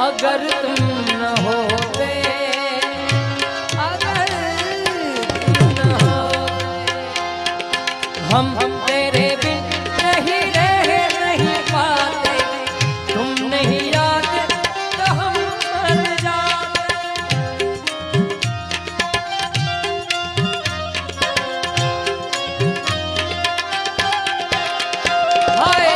अगर तुम न होते, अगर तुम न होते, हम तेरे बिन नहीं रह नहीं पाते, तुम नहीं आते तो हम मर जाते। हाय